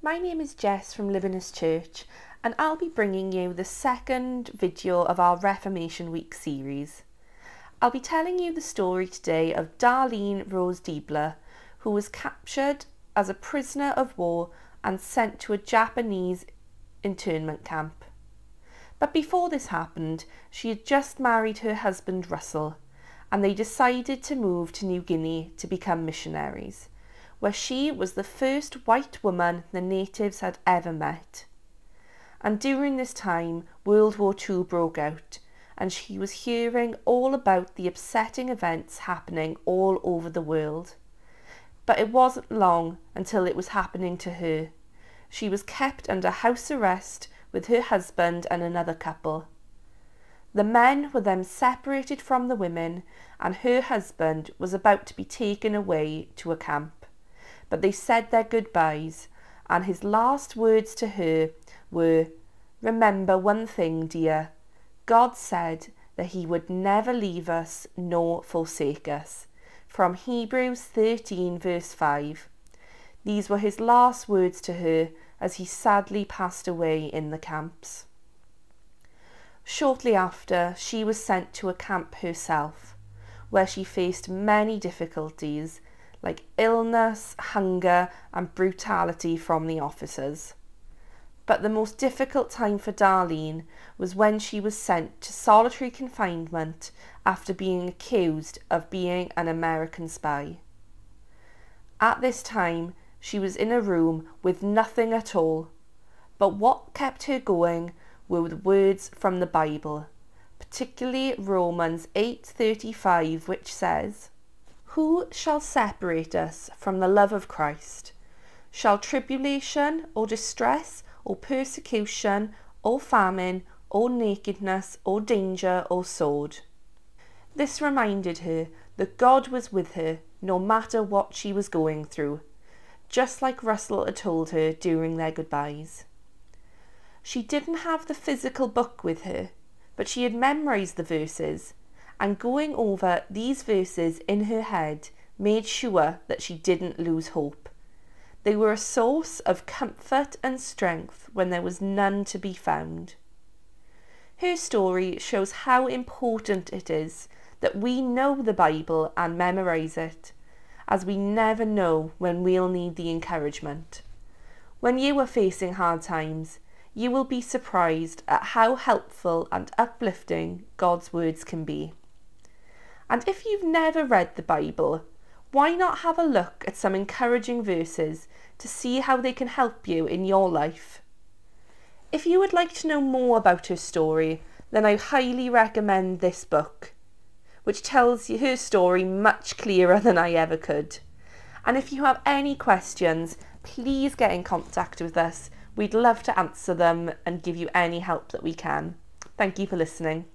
My name is Jess from Libanus Church, and I'll be bringing you the second video of our Reformation Week series. I'll be telling you the story today of Darlene Rose Deibler, who was captured as a prisoner of war and sent to a Japanese internment camp. But before this happened, she had just married her husband Russell, and they decided to move to New Guinea to become missionaries, where she was the first white woman the natives had ever met. And during this time, World War II broke out, and she was hearing all about the upsetting events happening all over the world. But it wasn't long until it was happening to her. She was kept under house arrest with her husband and another couple. The men were then separated from the women, and her husband was about to be taken away to a camp. But they said their goodbyes, and his last words to her were, "Remember one thing, dear. God said that he would never leave us nor forsake us." From Hebrews 13 verse 5. These were his last words to her as he sadly passed away in the camps. Shortly after, she was sent to a camp herself, where she faced many difficulties like illness, hunger and brutality from the officers. But the most difficult time for Darlene was when she was sent to solitary confinement after being accused of being an American spy. At this time, she was in a room with nothing at all, but what kept her going were the words from the Bible, particularly Romans 8:35, which says, "Who shall separate us from the love of Christ? Shall tribulation or distress or persecution or famine or nakedness or danger or sword?" This reminded her that God was with her no matter what she was going through, just like Russell had told her during their goodbyes. She didn't have the physical book with her, but she had memorised the verses, and going over these verses in her head made sure that she didn't lose hope. They were a source of comfort and strength when there was none to be found. Her story shows how important it is that we know the Bible and memorise it, as we never know when we'll need the encouragement. When you are facing hard times, you will be surprised at how helpful and uplifting God's words can be. And if you've never read the Bible, why not have a look at some encouraging verses to see how they can help you in your life? If you would like to know more about her story, then I highly recommend this book, which tells you her story much clearer than I ever could. And if you have any questions, please get in contact with us. We'd love to answer them and give you any help that we can. Thank you for listening.